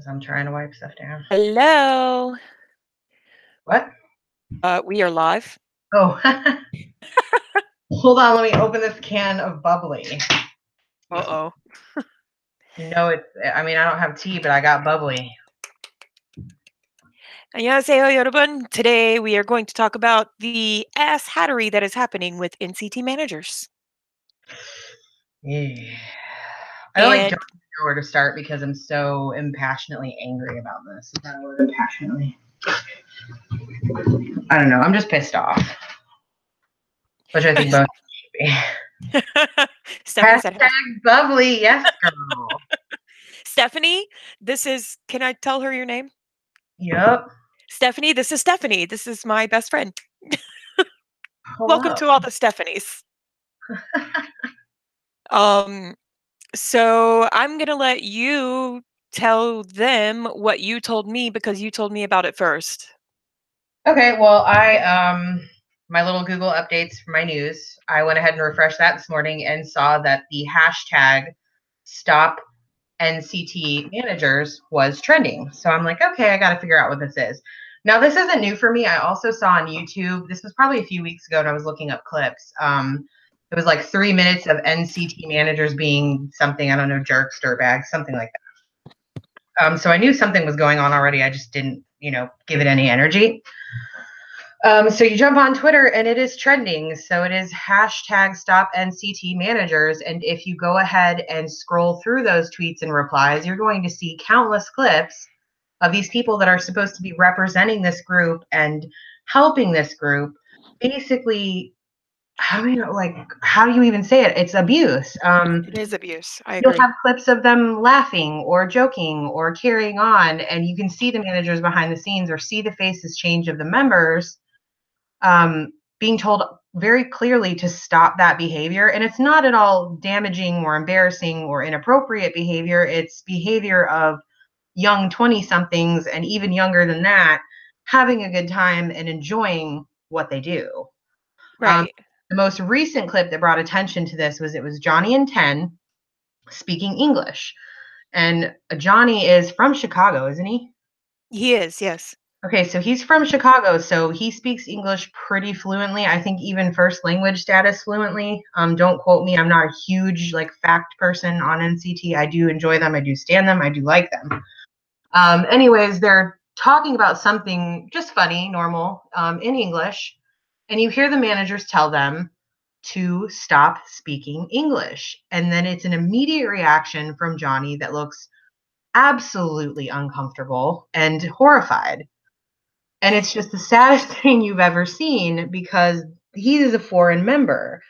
as I'm trying to wipe stuff down. Hello. What? We are live. Oh, hold on. Let me open this can of bubbly. Uh-oh. I mean, I don't have tea, but I got bubbly. 안녕하세요, 여러분. Today we are going to talk about the ass hattery that is happening with NCT Managers. Yeah. I don't And know where to start because I'm so impassionately angry about this. Is that a word? Impassionately? I don't know. I'm just pissed off, which I think both should be. Stephanie said, Hashtag bubbly. Yes, girl. Stephanie, can I tell her your name? Yep. Stephanie, this is Stephanie. This is my best friend. Welcome Hello. to all the Stephanies. So I'm going to let you tell them what you told me because you told me about it first. Okay, well, my little Google updates for my news, I went ahead and refreshed that this morning and saw that the hashtag stop NCT managers was trending. So I'm like, okay, I got to figure out what this is. Now, this isn't new for me. I also saw on YouTube, this was probably a few weeks ago, and I was looking up clips. It was like 3 minutes of NCT managers being something, I don't know, jerks, dirtbags, something like that. So I knew something was going on already. I just didn't, give it any energy. So you jump on Twitter and it is trending. So it is hashtag stop NCT managers. And if you go ahead and scroll through those tweets and replies, you're going to see countless clips of these people that are supposed to be representing this group and helping this group. Basically, how do you even say it? It's abuse. It is abuse. I You'll agree. have clips of them laughing or joking or carrying on, and you can see the managers behind the scenes or see the faces change of the members being told very clearly to stop that behavior. And it's not at all damaging or embarrassing or inappropriate behavior. It's behavior of young 20 somethings and even younger than that, having a good time and enjoying what they do. Right. The most recent clip that brought attention to this was Johnny and 10 speaking English. And Johnny is from Chicago, isn't he? He is, yes. Okay, so he's from Chicago, so he speaks English pretty fluently. I think even first language status fluently. Don't quote me. I'm not a huge fact person on NCT. I do enjoy them. I do stand them. I do like them. Anyways, they're talking about something just funny, normal, in English, and you hear the managers tell them to stop speaking English, and then it's an immediate reaction from Johnny that looks absolutely uncomfortable and horrified. And it's just the saddest thing you've ever seen because he is a foreign member.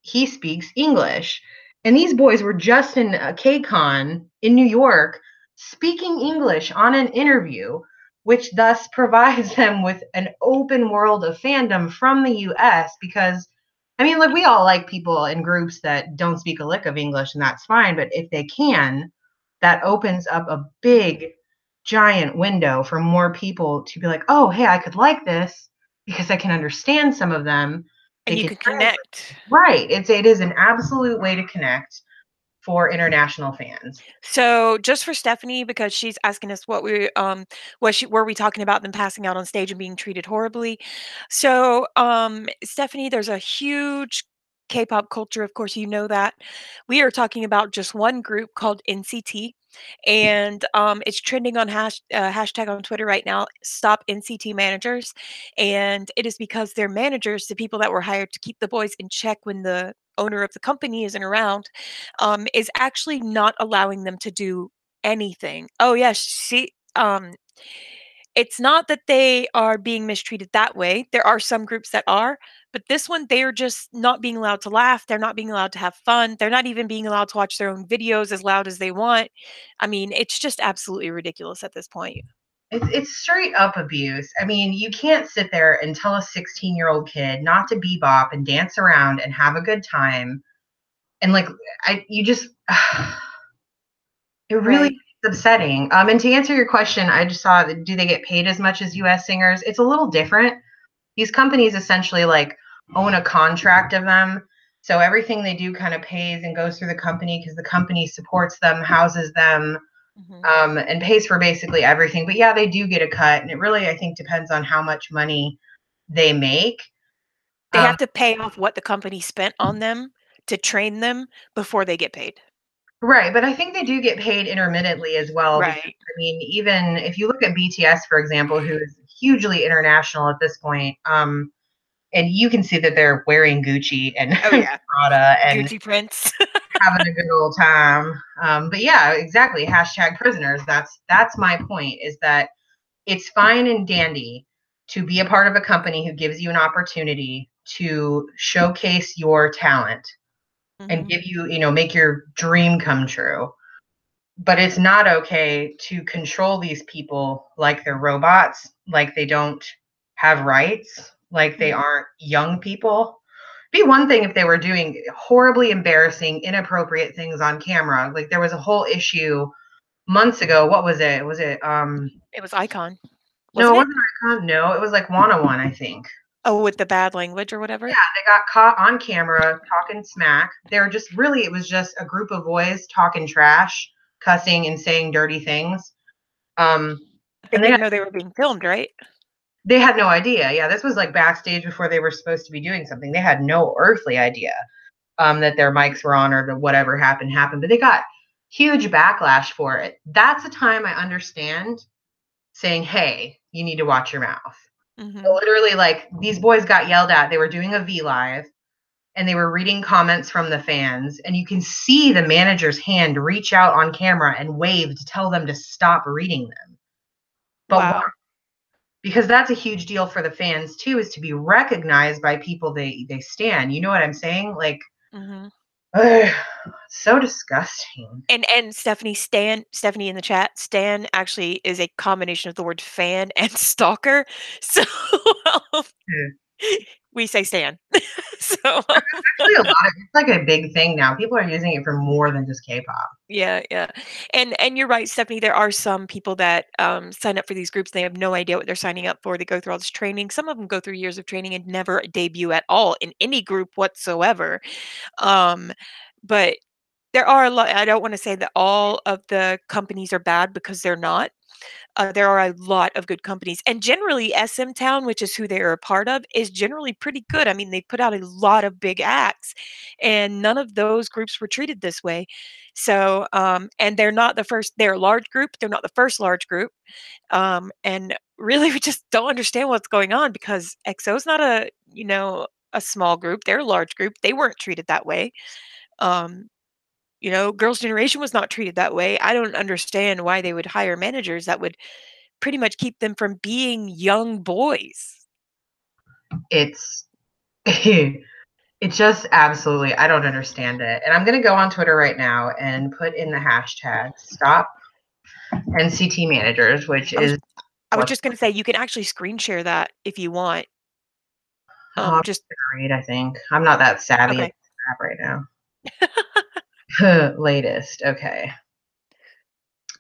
He speaks English. And these boys were just in a KCON in New York speaking English on an interview, which thus provides them with an open world of fandom from the US because, I mean, we all like people in groups that don't speak a lick of English, and that's fine. But if they can, that opens up a big giant window for more people to be like, oh, hey, I could like this because I can understand some of them. And They you can can connect. right. It is an absolute way to connect for international fans. So just for Stephanie, because she's asking us were we talking about them passing out on stage and being treated horribly? So Stephanie, there's a huge K-pop culture, of course you know that. We are talking about just one group called NCT, and it's trending on hashtag on Twitter right now, stop NCT managers. And it is because their managers, the people that were hired to keep the boys in check when the owner of the company isn't around, is actually not allowing them to do anything. Oh yes, it's not that they are being mistreated that way. There are some groups that are, but this one, they are just not being allowed to laugh. They're not being allowed to have fun. They're not even being allowed to watch their own videos as loud as they want. I mean, it's just absolutely ridiculous at this point. It's straight up abuse. I mean, you can't sit there and tell a 16-year-old kid not to bebop and dance around and have a good time. And you just, it really Right. is upsetting. And to answer your question, I just saw, do they get paid as much as US singers? It's a little different. These companies essentially own a contract of them. So everything they do kind of pays and goes through the company because the company supports them, houses them, Mhm. and pays for basically everything. But yeah, they do get a cut, and it really, I think, depends on how much money they make. They Um, have to pay off what the company spent on them to train them before they get paid. right, but I think they do get paid intermittently as well because Right. I mean, even if you look at BTS, for example, who is hugely international at this point, and you can see that they're wearing Gucci and Oh, yeah. Prada and Gucci prints. having a good old time. But yeah, exactly. Hashtag prisoners. That's my point. Is that it's fine and dandy to be a part of a company who gives you an opportunity to showcase your talent and Mhm. give you, make your dream come true. But it's not okay to control these people like they're robots, like they don't have rights, like they Mhm. aren't young people. Be one thing if they were doing horribly embarrassing, inappropriate things on camera. Like there was a whole issue months ago. What was it? Was it It was Icon, no, wasn't it it? wasn't Icon. No, it was like Wanna One, I think. Oh, with the bad language or whatever? Yeah, they got caught on camera talking smack. They were just really, it was just a group of boys talking trash, cussing and saying dirty things. Um, They and they had, didn't know they were being filmed, right? they had no idea. Yeah, this was like backstage before they were supposed to be doing something. They had no earthly idea that their mics were on or that whatever happened. But they got huge backlash for it. That's a time I understand saying, "Hey, you need to watch your mouth." But Mhm. literally, like these boys got yelled at. They were doing a V live and they were reading comments from the fans, and you can see the manager's hand reach out on camera and wave to tell them to stop reading them. But why? Wow. Because that's a huge deal for the fans too, is to be recognized by people they stand. You know what I'm saying? Like, Mhm. ugh, so disgusting. And Stephanie in the chat, stan actually is a combination of the word fan and stalker. So, um, Ugh. we say stan. So, Actually, it's like a big thing now. People are using it for more than just K-pop. yeah, yeah. And you're right, Stephanie, there are some people that, sign up for these groups, they have no idea what they're signing up for, they go through all this training, some of them go through years of training and never debut at all in any group whatsoever. Um, but there are a lot. I don't wanna say that all of the companies are bad because they're not. There are a lot of good companies, and generally, SM Town, which is who they are a part of, is generally pretty good. I mean, they put out a lot of big acts, and none of those groups were treated this way. So, and they're not the first. They're a large group. They're not the first large group. And really, we just don't understand what's going on because EXO's not a small group. They're a large group. They weren't treated that way. Um, Girls' Generation was not treated that way. I don't understand why they would hire managers that would pretty much keep them from being young boys. It's it's just absolutely, I don't understand it. And I'm gonna go on Twitter right now and put in the hashtag stop NCT managers, which I was is I was what's just gonna say you can actually screen share that if you want. I'm Just gonna read, I think. I'm not that savvy at okay. this app right now. Latest. Okay.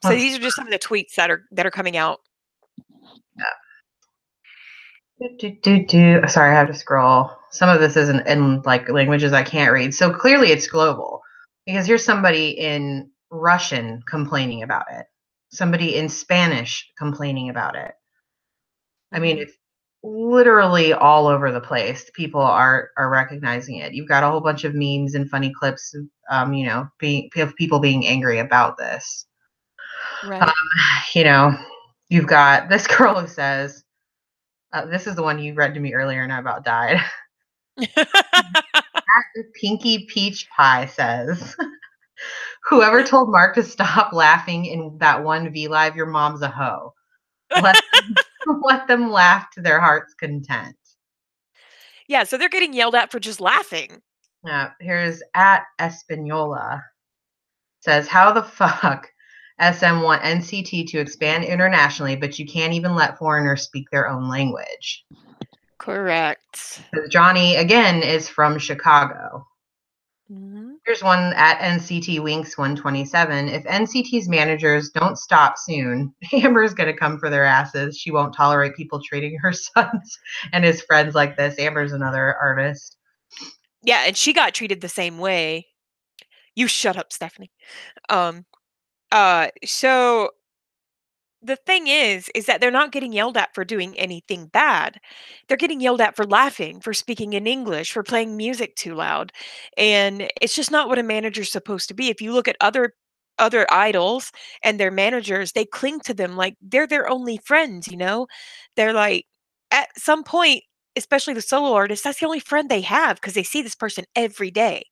So Let's these are just some of the tweets that are coming out. Sorry, I have to scroll. Some of this isn't in like languages I can't read. So clearly it's global. Because here's somebody in Russian complaining about it. Somebody in Spanish complaining about it. I mean, Mhm. it's literally all over the place. People are recognizing it. You've got a whole bunch of memes and funny clips of, being of people being angry about this. Um, Right. you know, you've got this girl who says, this is the one you read to me earlier and I about died. Pinky Peach Pie says, whoever told Mark to stop laughing in that one V Live, your mom's a hoe. Let, let them laugh to their heart's content. Yeah, so they're getting yelled at for just laughing. Here's at Espanola says, how the fuck SM want NCT to expand internationally, but you can't even let foreigners speak their own language. Correct. Johnny, again, is from Chicago. Mhm. Here's one at NCT Winks 127. If NCT's managers don't stop soon, Amber's going to come for their asses. She won't tolerate people treating her sons and his friends like this. Amber's another artist. Yeah, and she got treated the same way. You shut up, Stephanie. Um, So the thing is that they're not getting yelled at for doing anything bad. They're getting yelled at for laughing, for speaking in English, for playing music too loud. And it's just not what a manager's supposed to be. If you look at other idols and their managers, they cling to them like they're their only friends, you know? They're like at some point, especially the solo artists, that's the only friend they have because they see this person every day.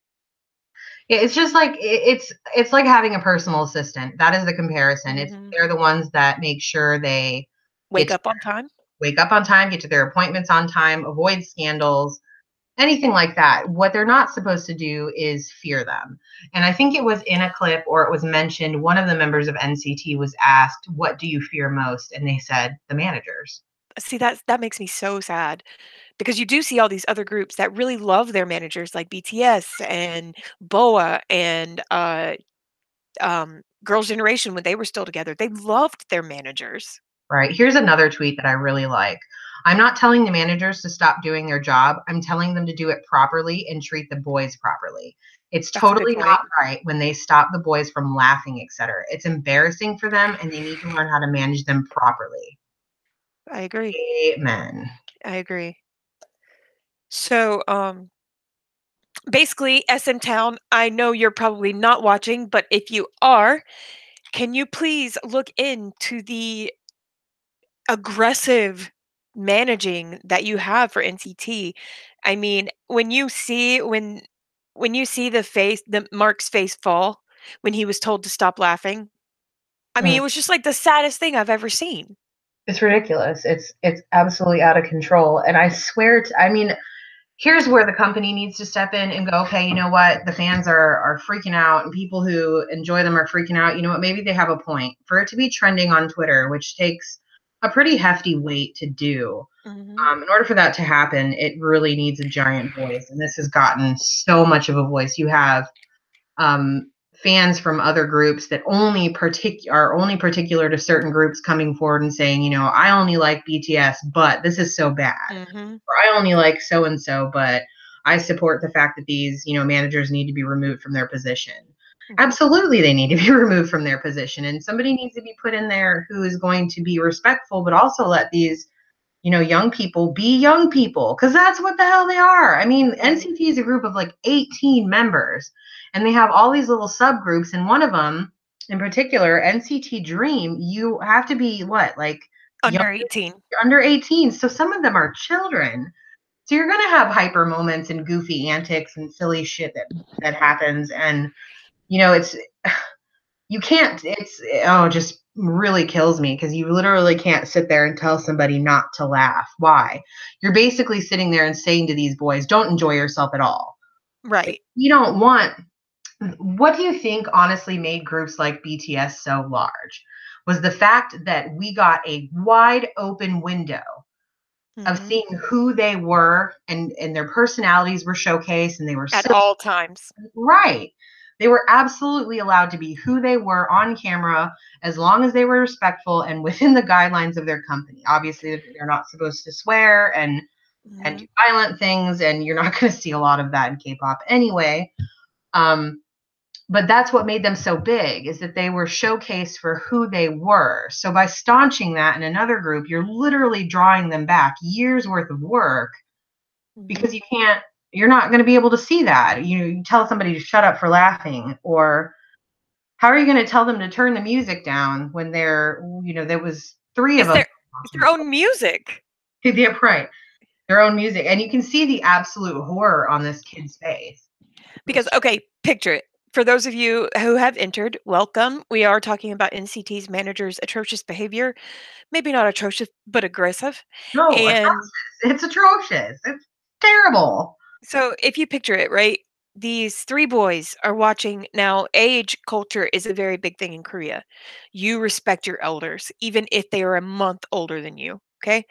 Yeah, it's just like it's like having a personal assistant. That is the comparison. It's Mhm. they're the ones that make sure they get Wake to up on time? wake up on time, get to their appointments on time, avoid scandals, anything like that. What they're not supposed to do is fear them. And I think it was in a clip or it was mentioned one of the members of NCT was asked, "What do you fear most?" And they said, "The managers." See, that makes me so sad because you do see all these other groups that really love their managers like BTS and BoA and Girls' Generation when they were still together. They loved their managers. Right. Here's another tweet that I really like. I'm not telling the managers to stop doing their job. I'm telling them to do it properly and treat the boys properly. It's That's a good totally not point. right when they stop the boys from laughing, etc. It's embarrassing for them and they need to learn how to manage them properly. I agree. Amen. I agree. So, basically, SM Town, I know you're probably not watching, but if you are, can you please look into the aggressive managing that you have for NCT? I mean, when you see the Mark's face fall when he was told to stop laughing, I mean, Mm. it was just like the saddest thing I've ever seen. It's ridiculous. It's absolutely out of control. And I swear to, I mean, here's where the company needs to step in and go, okay, you know what? The fans are freaking out and people who enjoy them are freaking out. You know what? Maybe they have a point. For it to be trending on Twitter, which takes a pretty hefty weight to do, Mhm. in order for that to happen, it really needs a giant voice. And this has gotten so much of a voice. You have fans from other groups that are only particular to certain groups coming forward and saying, you know, I only like BTS, but this is so bad. Mhm. Or I only like so and so, but I support the fact that these, you know, managers need to be removed from their position. Mhm. Absolutely, they need to be removed from their position, and somebody needs to be put in there who is going to be respectful, but also let these, you know, young people be young people because that's what the hell they are. I mean, Right. NCT is a group of like 18 members, and they have all these little subgroups, and one of them in particular, NCT Dream, you have to be what, like young, Under 18. under 18. So some of them are children. So you're gonna have hyper moments and goofy antics and silly shit that happens, and you know it's you can't. It's oh, just really kills me because you literally can't sit there and tell somebody not to laugh. Why? You're basically sitting there and saying to these boys, "Don't enjoy yourself at all." Like, Right. you don't want. What do you think honestly made groups like BTS so large? Was the fact that we got a wide open window of Mhm. seeing who they were and their personalities were showcased and they were At so all times. right. They were absolutely allowed to be who they were on camera as long as they were respectful and within the guidelines of their company. Obviously, they're not supposed to swear and do Mhm. violent things, and you're not going to see a lot of that in K-pop anyway. Um, but that's what made them so big is that they were showcased for who they were. So by staunching that in another group, you're literally drawing them back years worth of work because Mhm. you're not going to be able to see that. You tell somebody to shut up for laughing, or how are you going to tell them to turn the music down when there was three of It's them their it's their own music. yeah, right, their own music, and you can see the absolute horror on this kid's face. Because okay, picture it. For those of you who have entered, welcome. We are talking about NCT's managers' atrocious behavior. Maybe not atrocious, but aggressive. No, And it's atrocious, it's terrible. so if you picture it, right? These three boys are watching now. Age culture is a very big thing in Korea. You respect your elders, even if they are a month older than you. Okay.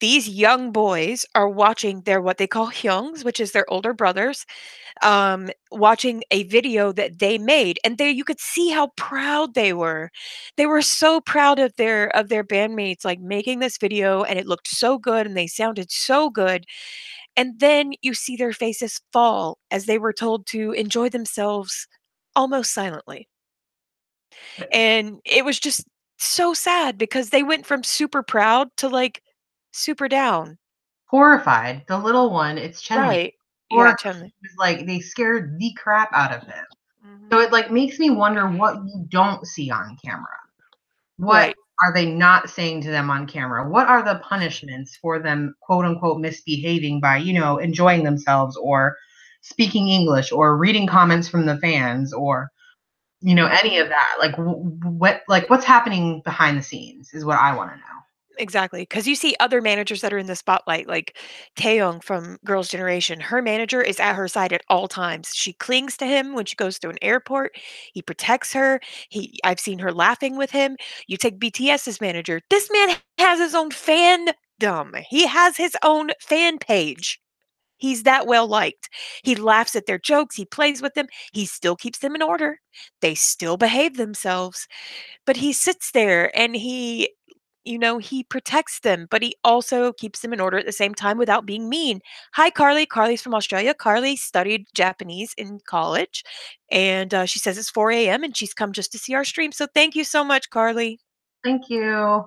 These young boys are watching their what they call hyungs, which is their older brothers, watching a video that they made, and there you could see how proud they were. They were so proud of their bandmates, like making this video, and it looked so good, and they sounded so good. And then you see their faces fall as they were told to enjoy themselves almost silently. And it was just so sad because they went from super proud to, like, super down. Horrified. The little one, it's Chenley. Right. Yeah, Horrified. Chun-Li. He was like, they scared the crap out of him. So Mhm. it like makes me wonder what you don't see on camera. What Right. are they not saying to them on camera? What are the punishments for them, quote unquote, misbehaving by, enjoying themselves or speaking English or reading comments from the fans or, any Mhm. of that? Like, what's happening behind the scenes is what I want to know. Exactly, because you see other managers that are in the spotlight, like Taeyong from Girls' Generation. Her manager is at her side at all times. She clings to him when she goes through an airport. He protects her. I've seen her laughing with him. You take BTS's manager. This man has his own fandom. He has his own fan page. He's that well liked. He laughs at their jokes. He plays with them. He still keeps them in order. They still behave themselves. But he sits there and he protects them, but he also keeps them in order at the same time without being mean. Hi, Carly. Carly's from Australia. Carly studied Japanese in college, and she says it's 4 a.m. and she's come just to see our stream. So thank you so much, Carly. Thank you.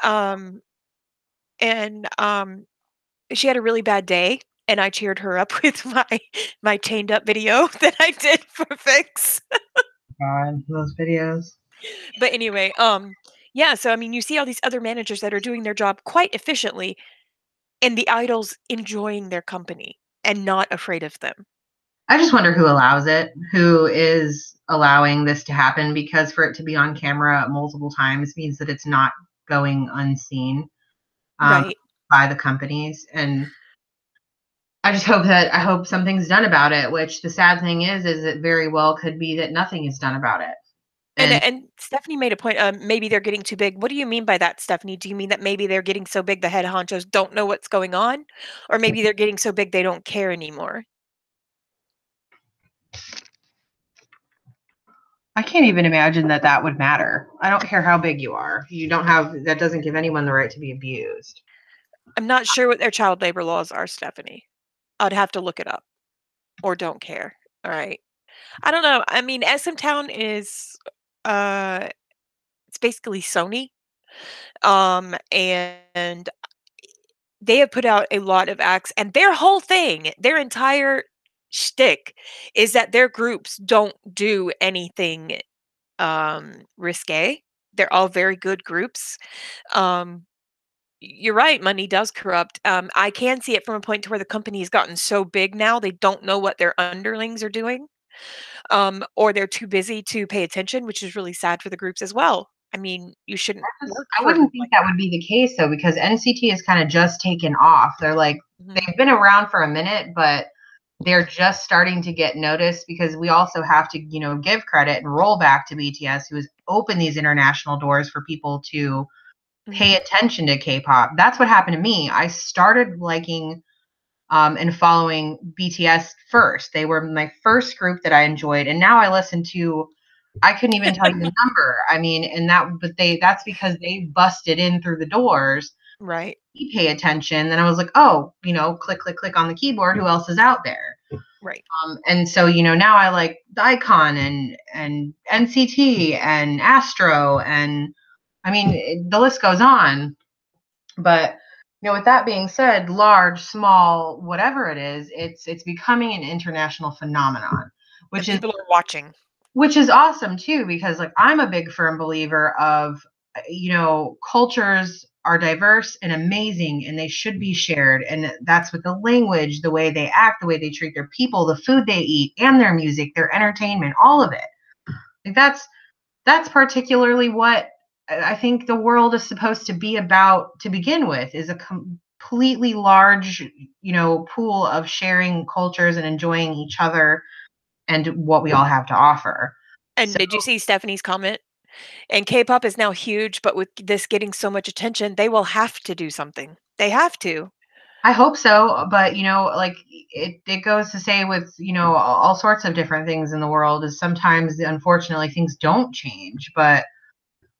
Um, and she had a really bad day, and I cheered her up with my chained up video that I did for Fix. God, those videos. But anyway, yeah. So I mean, you see all these other managers that are doing their job quite efficiently, and the idols enjoying their company and not afraid of them. I just wonder who allows it, who is allowing this to happen, because for it to be on camera multiple times means that it's not going unseen um, Right. by the companies. And I hope something's done about it, which the sad thing is it very well could be that nothing is done about it. And And and Stephanie made a point, maybe they're getting too big. What do you mean by that, Stephanie? Do you mean that maybe they're getting so big the head honchos don't know what's going on? Or maybe they're getting so big they don't care anymore? I can't even imagine that that would matter. I don't care how big you are. You don't have that doesn't give anyone the right to be abused. I'm not sure what their child labor laws are, Stephanie. I'd have to look it up or don't care. All right. I don't know. I mean, SM Town is uh it's basically Sony. And they have put out a lot of acts, and their whole thing, their entire shtick is that their groups don't do anything, risque. They're all very good groups. Um, you're right, money does corrupt. I can see it from a point to where the company has gotten so big now, they don't know what their underlings are doing, or they're too busy to pay attention, which is really sad for the groups as well. I mean, you shouldn't work I for a wouldn't group think like that would be the case though, because NCT has kind of just taken off. They're like Mhm. they've been around for a minute, but they're just starting to get noticed because we also have to, give credit and roll back to BTS, who has opened these international doors for people to pay Mhm. attention to K-pop. That's what happened to me. I started liking and following BTS first. They were my first group that I enjoyed, and now I listen to. I couldn't even tell you the number. I mean, but that's because they busted in through the doors. Right, You pay attention. Then I was like, oh, click, click, click on the keyboard. Who else is out there? right. And so now I like Daikon and NCT and Astro, and I mean the list goes on. But with that being said, large, small, whatever it is, it's becoming an international phenomenon, And which is people are watching. awesome too, because like I'm a big firm believer of cultures are diverse and amazing and they should be shared, and that's with the language, the way they act, the way they treat their people, the food they eat, and their music, their entertainment, all of it. Like that's particularly what I think the world is supposed to be about to begin with, is a completely large pool of sharing cultures and enjoying each other and what we all have to offer. And So did you see Stephanie's comment? And K-pop is now huge, but with this getting so much attention, they will have to do something. They have to. I hope so, but like it goes to say with all sorts of different things in the world is sometimes unfortunately things don't change. But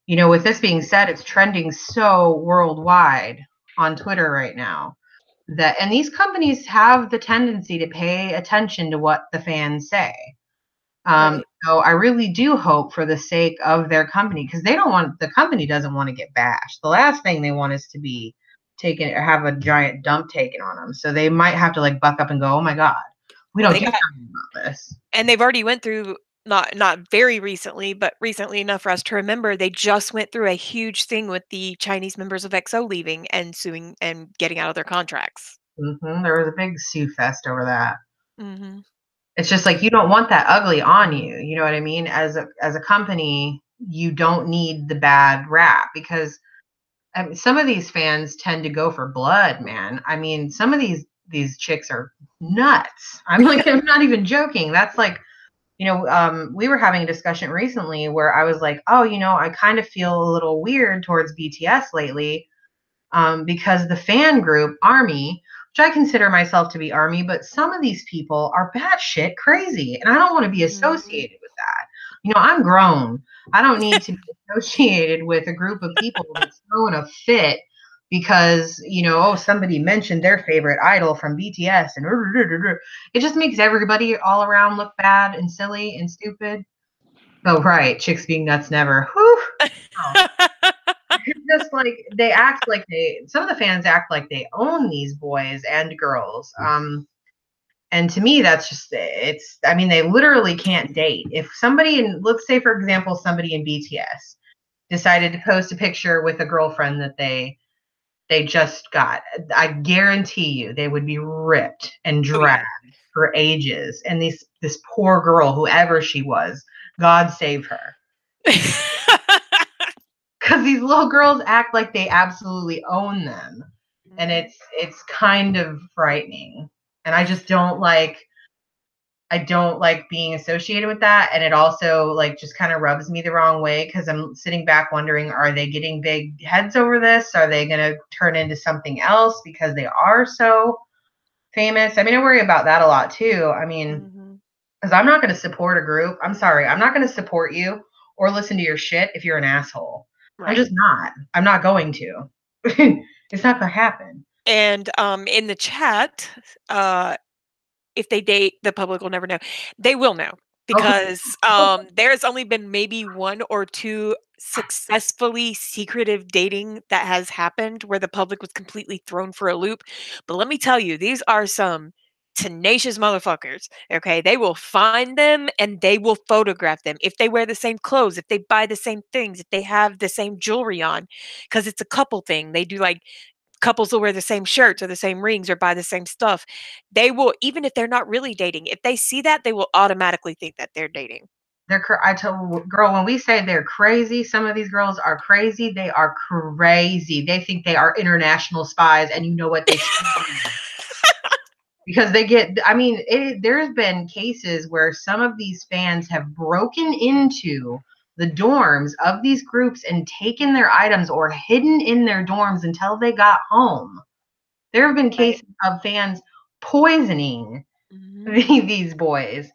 with this being said, it's trending so worldwide on Twitter right now, and these companies have the tendency to pay attention to what the fans say. Right. So I really do hope for the sake of their company because the company doesn't want to get bashed. The last thing they want is to be taken or have a giant dump taken on them. So they might have to like buck up and go, oh my God, we Well, don't they do got something about this. and they've already went through not very recently, but recently enough for us to remember, they just went through a huge thing with the Chinese members of EXO leaving and suing and getting out of their contracts. There was a big sue fest over that. Mhm. It's just like you don't want that ugly on you. You know what I mean? As a company, you don't need the bad rap because I mean, some of these fans tend to go for blood, man. I mean, some of these chicks are nuts. I'm not even joking. That's like, we were having a discussion recently where I was like, oh, I kind of feel a little weird towards BTS lately, because the fan group Army, which I consider myself to be Army, but some of these people are batshit crazy, and I don't want to be Mhm. associated with that. I'm grown. I don't need to be associated with a group of people that's throwing a fit because oh, somebody mentioned their favorite idol from BTS, and it just makes everybody all around look bad and silly and stupid. Oh, right, chicks being nuts never. Whew. Oh, just like they act like some of the fans act like they own these boys and girls. And to me, that's just I mean, they literally can't date. If somebody let's say, for example, somebody in BTS decided to post a picture with a girlfriend that they just got, I guarantee you they would be ripped and Oh, dragged yeah. for ages. And this poor girl, whoever she was, God save her. Because these little girls act like they absolutely own them, and Mhm. it's kind of frightening, and I don't like being associated with that, and it also like just kind of rubs me the wrong way because I'm sitting back wondering, are they getting big heads over this? Are they going to turn into something else because they are so famous? I mean, I worry about that a lot too. I mean, Mhm. because I'm not going to support a group. I'm sorry. I'm not going to support you or listen to your shit if you're an asshole. I'm Right. just not. I'm not going to. It's not going to happen. And, in the chat, if they date, the public will never know. They will know Okay. because, there's only been maybe 1 or 2 successfully secretive dating that has happened where the public was completely thrown for a loop, but let me tell you, these are some tenacious motherfuckers, okay? They will find them and they will photograph them. If they wear the same clothes, if they buy the same things, if they have the same jewelry on, because it's a couple thing. They do, like, couples will wear the same shirts or the same rings or buy the same stuff. They will, even if they're not really dating, if they see that, they will automatically think that they're dating. I told girl, when we say they're crazy, some of these girls are crazy. They are crazy. They think they are international spies, and you know what? They should be. Because I mean, there's been cases where some of these fans have broken into the dorms of these groups and taken their items or hidden in their dorms until they got home. There have been Right. cases of fans poisoning Mhm. these boys.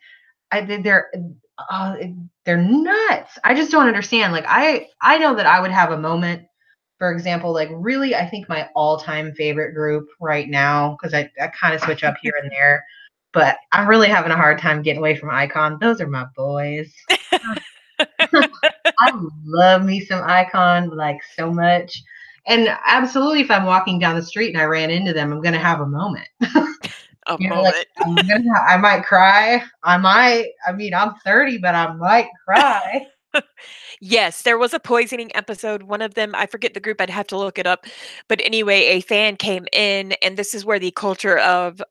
They're uh, they're nuts. I just don't understand. Like I know that I would have a moment, for example, like really, I think my all-time favorite group right now, because I kind of switch up here and there, but I'm really having a hard time getting away from Icon. Those are my boys. I love me some Icon like so much. And absolutely, if I'm walking down the street and I ran into them, I'm gonna have a moment. A Like moment. I might cry. I might. I mean, I'm 30, but I might cry. Yes, there was a poisoning episode. One of them, I forget the group, I'd have to look it up. But anyway, a fan came in, and this is where the culture of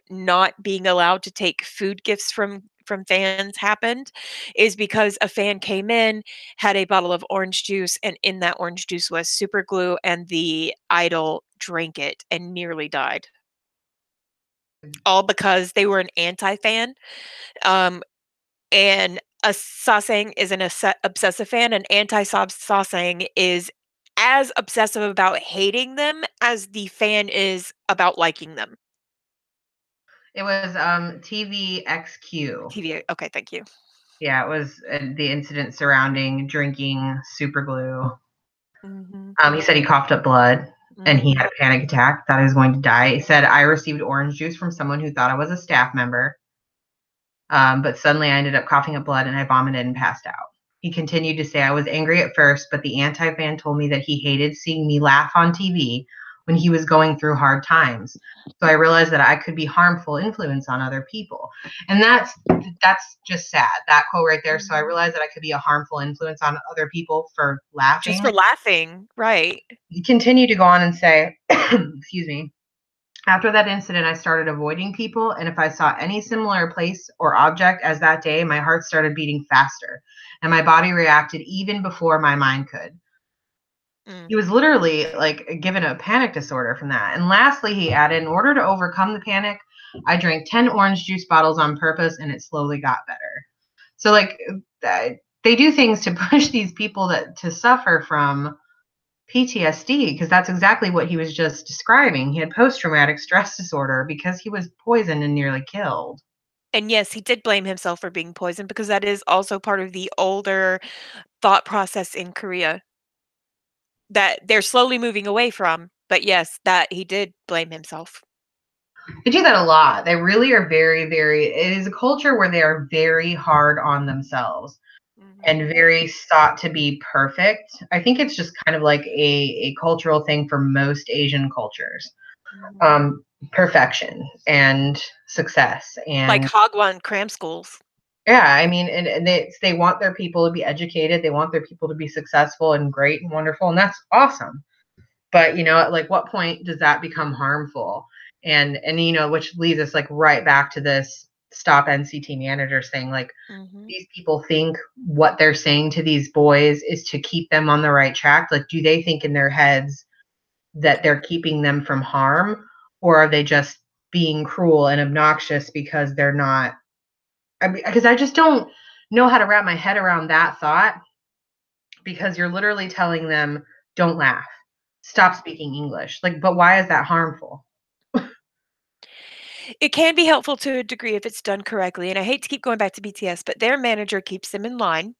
not being allowed to take food gifts from fans happened, is because a fan came in, had a bottle of orange juice, and in that orange juice was super glue, and the idol drank it and nearly died. All because they were an anti-fan. Um, and a Sasang is an obsessive fan, and anti-Sasang is as obsessive about hating them as the fan is about liking them. It was TVXQ. TVA, okay, thank you. Yeah, it was the incident surrounding drinking super glue. Mhm, He said he coughed up blood and he mhm. had a panic attack, thought he was going to die. He said, I received orange juice from someone who thought I was a staff member. But suddenly I ended up coughing up blood and I vomited and passed out. He continued to say I was angry at first, but the anti fan told me that he hated seeing me laugh on TV when he was going through hard times. So I realized that I could be harmful influence on other people. And that's just sad. That quote right there. So I Mhm. realized that I could be a harmful influence on other people for Just laughing. for laughing, right. He continued to go on and say, excuse me, after that incident, I started avoiding people, and if I saw any similar place or object as that day, my heart started beating faster, and my body reacted even before my mind could. Mm. He was literally like given a panic disorder from that. And lastly, he added, in order to overcome the panic, I drank 10 orange juice bottles on purpose, and it slowly got better. So, like, they do things to push these people to suffer from PTSD because that's exactly what he was just describing. He had post traumatic stress disorder because he was poisoned and nearly killed. And yes, he did blame himself for being poisoned because that is also part of the older thought process in Korea that they're slowly moving away from. But yes, that he did blame himself. They do that a lot. They really are very, very, it is a culture where they are very hard on themselves and Mhm, very sought to be perfect. I think it's just kind of like a cultural thing for most Asian cultures. mhm. Um, Perfection and success Like and Hagwon cram schools. yeah, I mean, and they want their people to be educated. They want their people to be successful and great and wonderful, and that's awesome. But at like what point does that become harmful? And which leads us like right back to this stop NCT managers thing. Like Mhm. these people think what they're saying to these boys is to keep them on the right track. Like, do they think in their heads that they're keeping them from harm, or are they just being cruel and obnoxious because they're not? I mean, because I just don't know how to wrap my head around that thought because you're literally telling them, don't laugh, stop speaking English. Like, but why is that harmful? It can be helpful to a degree if it's done correctly, and I hate to keep going back to BTS, but their manager keeps them in line.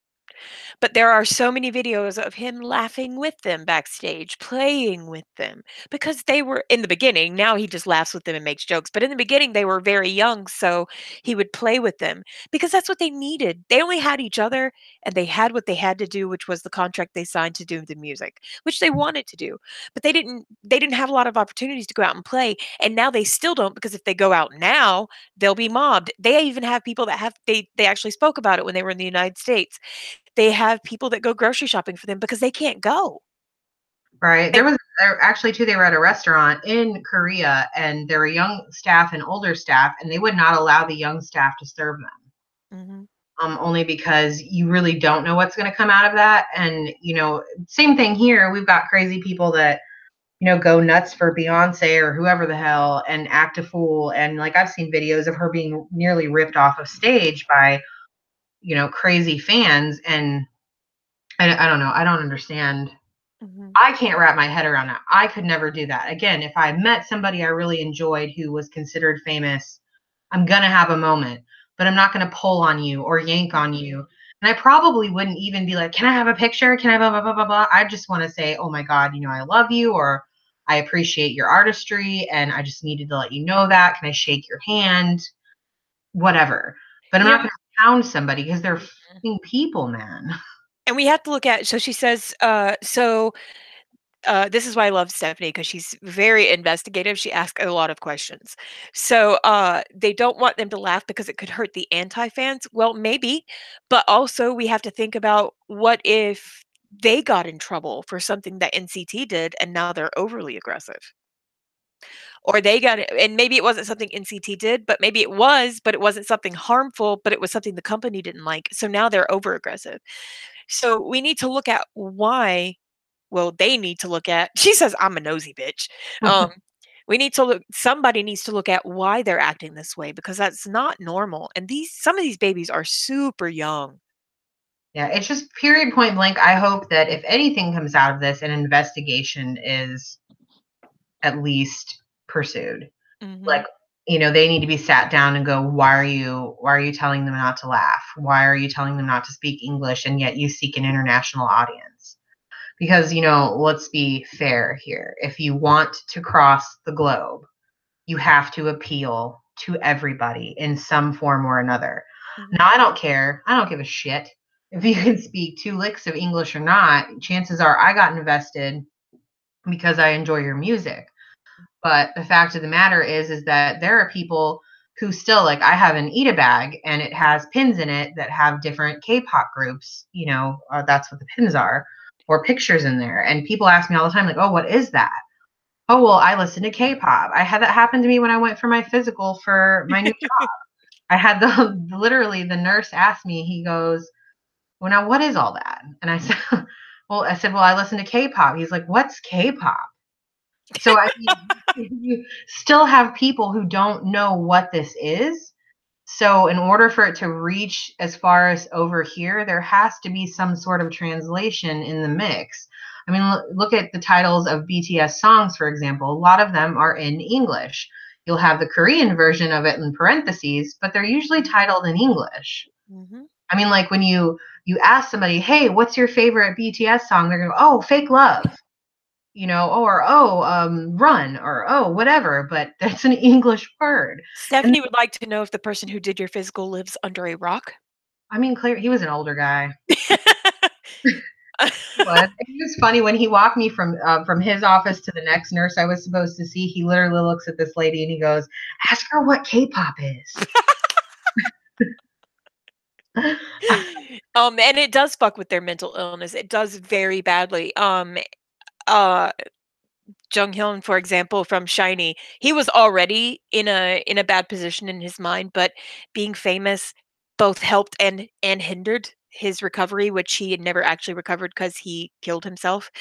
But there are so many videos of him laughing with them backstage, playing with them, because they were in the beginning, now he just laughs with them and makes jokes, but in the beginning, they were very young, so he would play with them because that's what they needed. They only had each other, and they had what they had to do, which was the contract they signed to do the music, which they wanted to do. But they didn't have a lot of opportunities to go out and play, and now they still don't because if they go out now, they'll be mobbed. They even have people that have they actually spoke about it when they were in the United States. They have people that go grocery shopping for them because they can't go. Right? And Actually too. They were at a restaurant in Korea, and there were young staff and older staff, and they would not allow the young staff to serve them. mhm, Only because you really don't know what's going to come out of that. And same thing here. We've got crazy people that go nuts for Beyonce or whoever the hell and act a fool. And like I've seen videos of her being nearly ripped off of stage by crazy fans. And I don't know. I don't understand. mhm, I can't wrap my head around that. I could never do that. Again, if I met somebody I really enjoyed who was considered famous, I'm going to have a moment, but I'm not going to pull on you or yank on mhm. you. And I probably wouldn't even be like, can I have a picture? Can I blah, blah, blah, blah, blah. I just want to say, oh my God, I love you, or I appreciate your artistry. And I just needed to let you know that. Can I shake your hand? Whatever. But I'm You not know going to pound somebody because they're mhm, fucking people, man. and we have to look at so she says, this is why I love Stephanie because she's very investigative. She asks a lot of questions. So they don't want them to laugh because it could hurt the anti fans. Well, maybe, but also we have to think about what if they got in trouble for something that NCT did and now they're overly aggressive. Or they got it and maybe it wasn't something NCT did, but maybe it was, but it wasn't something harmful, but it was something the company didn't like. So now they're over aggressive. So we need to look at why well, they need to look at she says, "I'm a nosy bitch." Um, we need to look somebody needs to look at why they're acting this way because that's not normal, and these some of these babies are super young. Yeah, it's just period point blank. I hope that if anything comes out of this, an investigation is at least pursued. Mhm. Like, they need to be sat down and go, why are you telling them not to laugh? Why are you telling them not to speak English and yet you seek an international audience? Because, let's be fair here. If you want to cross the globe, you have to appeal to everybody in some form or another. Mhm. Now, I don't care. I don't give a shit if you can speak 2 licks of English or not. Chances are I got invested because I enjoy your music. But the fact of the matter is that there are people who still like I have an Eat a bag and it has pins in it that have different K-pop groups. That's what the pins are, or pictures in there. And people ask me all the time, like, "Oh, what is that?" Oh, well, I listen to K-pop. I had that happen to me when I went for my physical for my new job. I had the literally the nurse asked me. He goes, "Well, now what is all that?" And I said, "Well, I listen to K-pop." He's like, "What's K-pop?" So, I mean, you still have people who don't know what this is. So, in order for it to reach as far as over here, there has to be some sort of translation in the mix. I mean, look at the titles of BTS songs, for example. A lot of them are in English. You'll have the Korean version of it in parentheses, but they're usually titled in English. Mhm. I mean, like when you ask somebody, "Hey, what's your favorite BTS song?" They're gonna go, "Oh, Fake Love." Or run, or whatever, but that's an English word. And Stephanie would like to know if the person who did your physical lives under a rock. I mean, clear he was an older guy. He was. It was funny when he walked me from his office to the next nurse I was supposed to see. He literally looks at this lady and he goes, "Ask her what K-pop is." And it does fuck with their mental illness. It does very badly. Uh, Jung Hyun, for example, from Shiny, he was already in a bad position in his mind, but being famous both helped and hindered his recovery, which he had never actually recovered because he killed himself.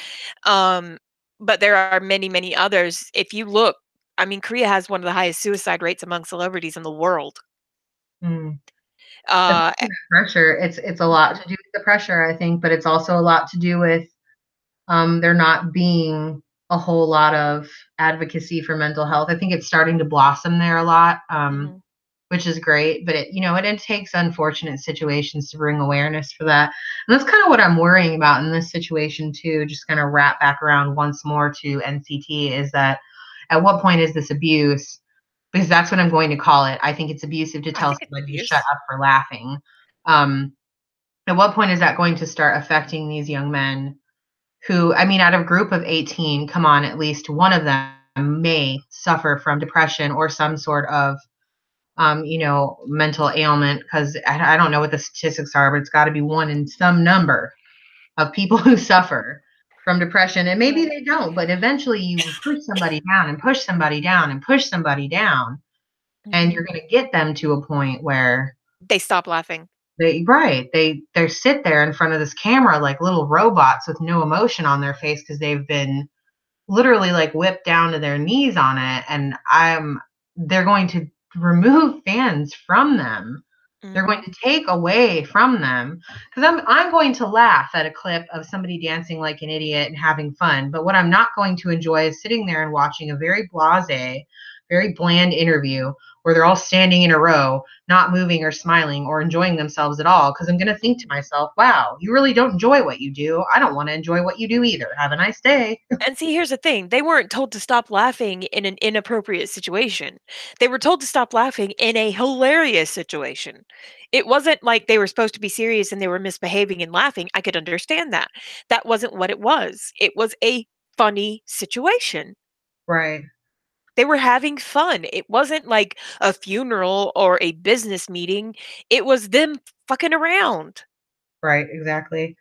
Um, but there are many, many others. If you look, I mean, Korea has one of the highest suicide rates among celebrities in the world. Mm. The Uh, pressure, it's a lot mhm, to do with the pressure, I think, but it's also a lot to do with there not being a whole lot of advocacy for mental health. I think it's starting to blossom there a lot, mhm. which is great. But it takes unfortunate situations to bring awareness for that. And that's kind of what I'm worrying about in this situation too. Just kind of wrap back around once more to NCT is that at what point is this abuse? Because that's what I'm going to call it. I think it's abusive to I tell think it's somebody to shut abuse. up for laughing. Um, at what point is that going to start affecting these young men who, I mean, out of a group of 18, come on, at least one of them may suffer from depression or some sort of, mental ailment? Because I don't know what the statistics are, but it's got to be one in some number of people who suffer from depression. And maybe Right. they don't, but eventually you push somebody down and push somebody down and push somebody down, and Mhm. you're going to get them to a point where They stop laughing. they sit there in front of this camera like little robots with no emotion on their face because they've been literally like whipped down to their knees on it, and they're going to remove fans from them. They're going Mhm. to take away from them because I'm going to laugh at a clip of somebody dancing like an idiot and having fun, but what I'm not going to enjoy is sitting there and watching a very blasé, very bland interview where they're all standing in a row, not moving or smiling or enjoying themselves at all, because I'm going to think to myself, wow, you really don't enjoy what you do. I don't want to enjoy what you do either. Have a nice day. And see, here's the thing, they weren't told to stop laughing in an inappropriate situation. They were told to stop laughing in a hilarious situation. It wasn't like they were supposed to be serious and they were misbehaving and laughing. I could understand that. That wasn't what it was. It was a funny situation. Right. They were having fun. It wasn't like a funeral or a business meeting. It was them fucking around. Right, exactly.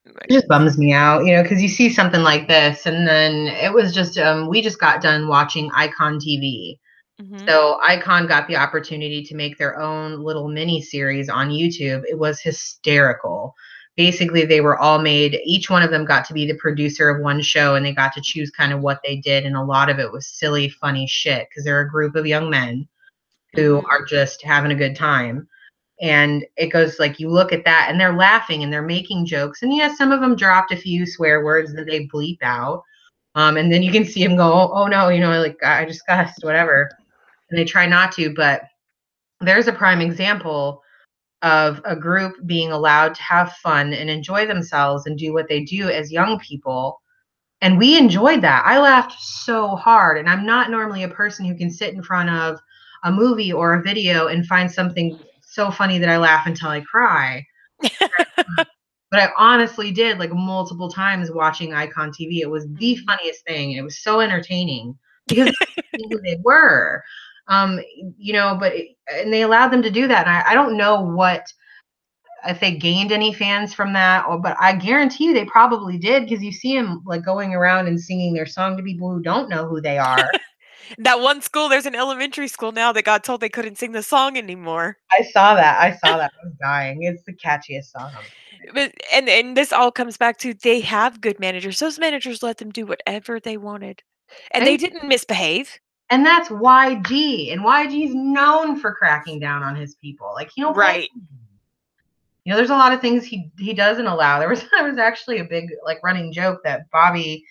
Right. It just bums me out, because you see something like this, and then it was just we just got done watching Icon TV. Mhm. So Icon got the opportunity to make their own little mini series on YouTube. It was hysterical. Basically, they were all made, each one of them got to be the producer of one show, and they got to choose kind of what they did. And a lot of it was silly, funny shit because they're a group of young men who Mhm. are just having a good time. And it goes like you look at that and they're laughing and they're making jokes. And yes, some of them dropped a few swear words that they bleep out. And then you can see them go, oh no, like I just cussed, whatever. And they try not to, but there's a prime example of a group being allowed to have fun and enjoy themselves and do what they do as young people. And we enjoyed that. I laughed so hard. And I'm not normally a person who can sit in front of a movie or a video and find something so funny that I laugh until I cry. But I honestly did like multiple times watching Icon TV. It was the Mhm. funniest thing. It was so entertaining because they knew who they were. Um, but and they allowed them to do that. And I don't know what if they gained any fans from that, but I guarantee you they probably did because you see them like going around and singing their song to people who don't know who they are. That one school, there's an elementary school now that got told they couldn't sing the song anymore. I saw that. I saw that. I was dying. It's the catchiest song on the planet. But and this all comes back to they have good managers. Those managers let them do whatever they wanted, and they Right? didn't misbehave. And that's YG. And YG's known for cracking down on his people. Like he don't play. Right. There's a lot of things he doesn't allow. There was actually a big like running joke that Bobby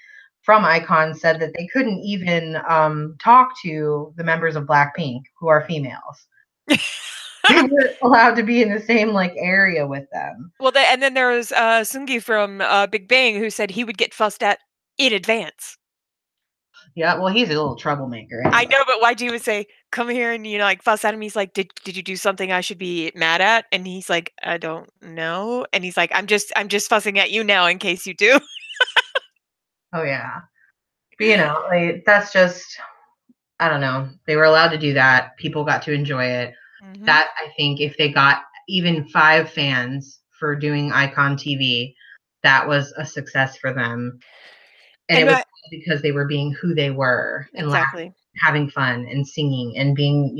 from Icon said that they couldn't even talk to the members of Blackpink who are females. They weren't allowed to be in the same like area with them. Well, and then there was, Seunggi from, Big Bang who said he would get fussed at in advance. Yeah, well, he's a little troublemaker I anyway. know, but YG would say, "Come here," and, like, fuss at him. He's like, "Did you do something I should be mad at?" And he's like, "I don't know." And he's like, I'm just fussing at you now in case you do." Oh yeah, but like that's just I don't know. They were allowed to do that. People got to enjoy it. Mhm. That I think if they got even 5 fans for doing Icon TV, that was a success for them. And it And was I because they were being who they were and laughing, exactly. having fun and singing and being,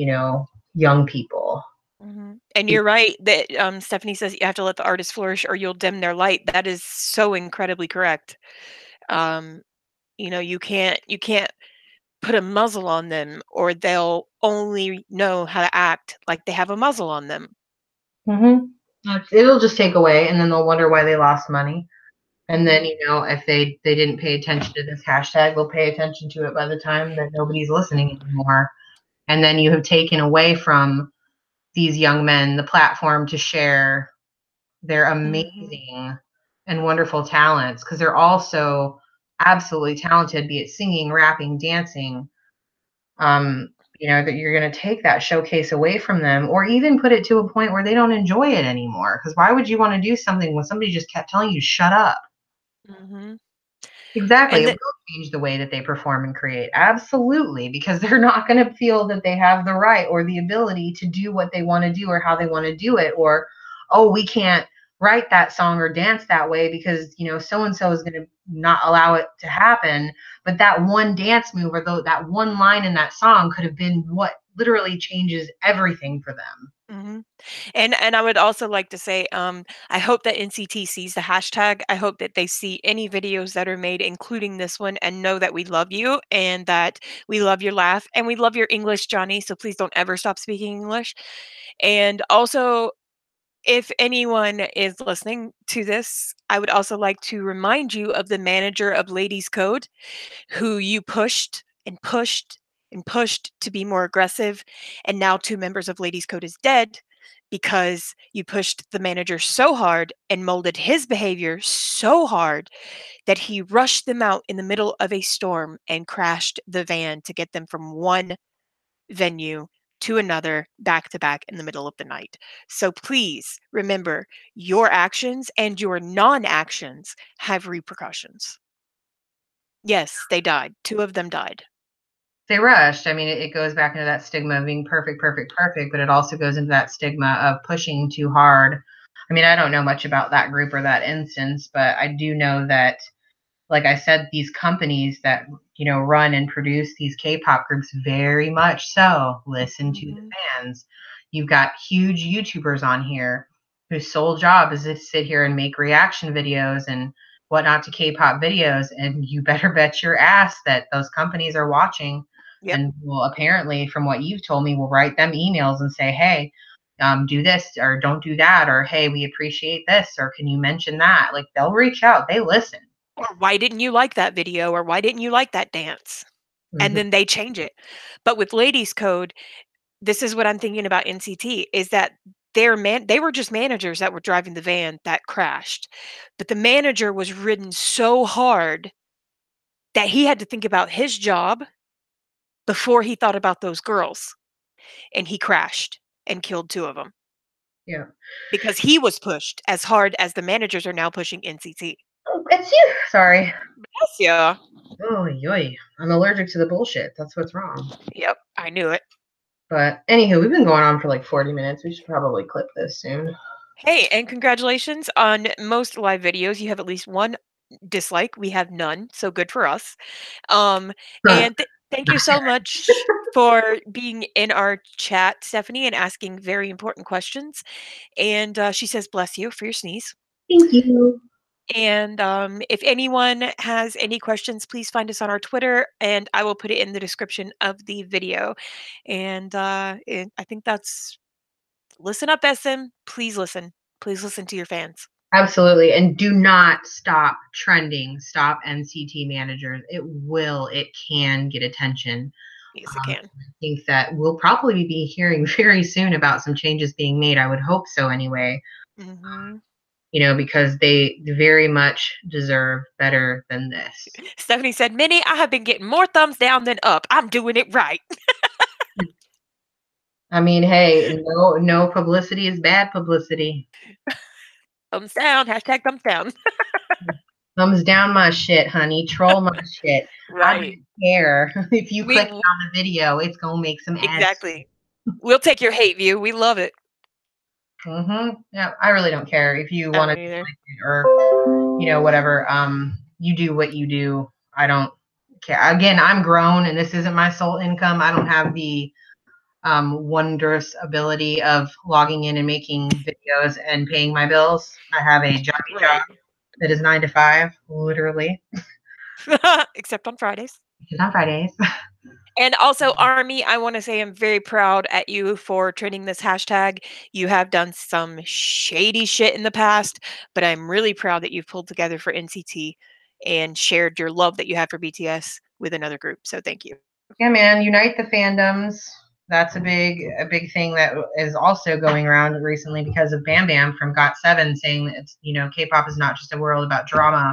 young people. Mhm. And you're right that, Stephanie says you have to let the artist flourish or you'll dim their light. That is so incredibly correct. Um, you can't put a muzzle on them or they'll only know how to act like they have a muzzle on them. Mm-hmm. It'll just take away, and then they'll wonder why they lost money. And then, Mhm. if they didn't pay attention to this hashtag, they'll pay attention to it by the time that nobody's listening anymore. And then you have taken away from these young men the platform to share their Mhm. amazing and wonderful talents because they're all so absolutely talented, be it singing, rapping, dancing. Um, that you're going to take that showcase away from them or even put it to a point where they don't enjoy it anymore. Because why would you want to do something when somebody just kept telling you, shut up? Mhm. Exactly. And It the will change the way that they perform and create. Absolutely. Because they're not going to feel that they have the right or the ability to do what they want to do or how they want to do it. Or, oh, we can't write that song or dance that way because, so and so is going to not allow it to happen. But that one dance move or that one line in that song could have been what literally changes everything for them. mhm. And I would also like to say, I hope that NCT sees the hashtag. I hope that they see any videos that are made, including this one, and know that we love you and that we love your laugh and we love your English, Johnny. So please don't ever stop speaking English. And also, if anyone is listening to this, I would also like to remind you of the manager of Ladies Code who you pushed and pushed and pushed to be more aggressive. And now 2 members of Ladies Code is dead because you pushed the manager so hard and molded his behavior so hard that he rushed them out in the middle of a storm and crashed the van to get them from one venue to another back to back in the middle of the night. So please remember your actions and your non actions have repercussions. Yes, they died. 2 of them died. They rushed. I mean, it goes back into that stigma of being perfect, perfect, perfect, but it also goes into that stigma of pushing too hard. I mean, I don't know much about that group or that instance, but I do know that, like I said, these companies that, run and produce these K-pop groups very much so listen to the Mhm. fans. You've got huge YouTubers on here whose sole job is to sit here and make reaction videos and whatnot to K-pop videos, and you better bet your ass that those companies are watching Yep. and will apparently, from what you've told me, will write them emails and say, hey, do this or don't do that, or hey, we appreciate this, or can you mention that? Like they'll reach out, they listen. Or why didn't you like that video? Or why didn't you like that dance? And Mhm. then they change it. But with Ladies Code, this is what I'm thinking about NCT is that they were just managers that were driving the van that crashed. But the manager was ridden so hard that he had to think about his job before he thought about those girls. And he crashed and killed 2 of them. Yeah. because he was pushed as hard as the managers are now pushing NCT. Oh, it's you. Sorry. Bless ya. Oh, yoy. I'm allergic to the bullshit. That's what's wrong. Yep, I knew it. But anywho, we've been going on for like 40 minutes. We should probably clip this soon. Hey, and congratulations on most live videos. You have at least one dislike. We have none, so good for us. Um, and thank you so much for being in our chat, Stephanie, and asking very important questions. And she says, "Bless you for your sneeze." Thank you. And if anyone has any questions, please find us on our Twitter, and I will put it in the description of the video. And I think that's listen up, SM. Please listen. Please listen to your fans. Absolutely. And do not stop trending. Stop NCT managers. It can get attention. Yes, it can. I think that we'll probably be hearing very soon about some changes being made. I would hope so anyway. Hmm. Because they very much deserve better than this. Stephanie said, Minnie, I have been getting more thumbs down than up. I'm doing it right. I mean, hey, no publicity is bad publicity. Thumbs down. Hashtag thumbs down. Thumbs down my shit, honey. Troll my shit. I Right. don't care if you We click on the video. It's gonna make some ads. exactly. We'll take your hate view. We love it. Yeah, I really don't care if you I want don't to either. dislike it or whatever. You do what you do. I don't care. Again, I'm grown, and this isn't my sole income. I don't have the wondrous ability of logging in and making videos and paying my bills. I have a job Right. that is 9 to 5, literally. Except on Fridays. It's on Fridays. And also, Army, I want to say I'm very proud at you for trending this hashtag. You have done some shady shit in the past, but I'm really proud that you've pulled together for NCT and shared your love that you have for BTS with another group. So thank you. Yeah, man, unite the fandoms. That's a big thing that is also going around recently because of Bam Bam from Got7 saying that K-pop is not just a world about drama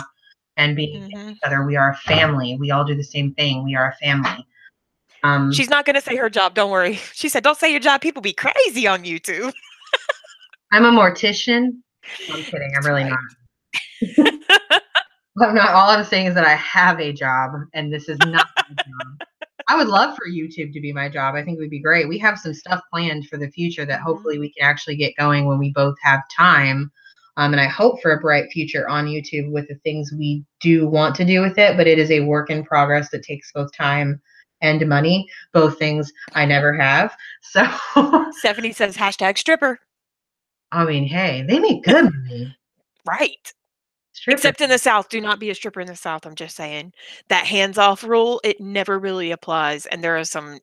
and being Hmm. each other. We are a family. We all do the same thing. We are a family. She's not going to say her job. Don't worry. She said, don't say your job. People be crazy on YouTube. I'm a mortician. I'm kidding. I'm That's really right. not. I'm not. All I'm saying is that I have a job, and this is not my job. I would love for YouTube to be my job. I think it would be great. We have some stuff planned for the future that Hmm. hopefully we can actually get going when we both have time. And I hope for a bright future on YouTube with the things we do want to do with it, but it is a work in progress that takes both time and money, both things I never have. So, Stephanie says, hashtag stripper. I mean, hey, they make good money. Right. Strippers. Except in the South, do not be a stripper in the South, I'm just saying. That hands-off rule, it never really applies, and there are some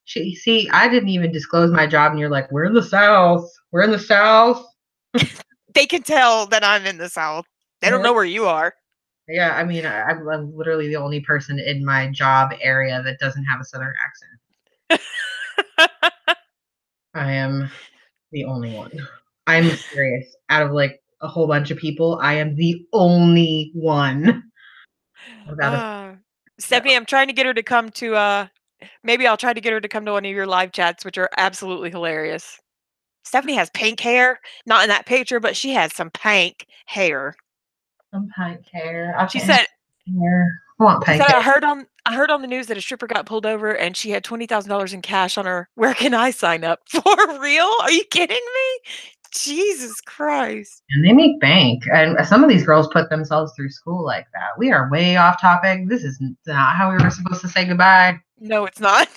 See, I didn't even disclose my job, and you're like, we're in the South. We're in the South. they can tell that I'm in the South. They don't know where you are. Yeah, I mean, I'm literally the only person in my job area that doesn't have a Southern accent. I am the only one. I'm serious. Out of like a whole bunch of people, I am the only one without a. Uh, So Stephanie, I'm trying to get her to come to, maybe I'll try to get her to come to one of your live chats, which are absolutely hilarious. Stephanie has pink hair, not in that picture, but she has some pink hair. some pink hair. I She can't have said hair. I want She pink said, hair. I heard on the news that a stripper got pulled over and she had $20,000 in cash on her. Where can I sign up? For real? Are you kidding me? Jesus Christ. And they make bank. And some of these girls put themselves through school like that. We are way off topic. This is not how we were supposed to say goodbye. No, it's not.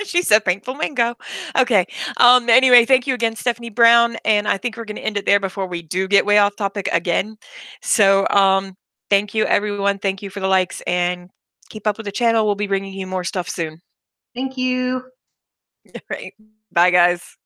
She said thankful mango. Okay. Anyway, thank you again, Stephanie Brown. And I think we're gonna end it there before we do get way off topic again. So thank you everyone. Thank you for the likes and keep up with the channel. We'll be bringing you more stuff soon. Thank you. Right. Bye guys.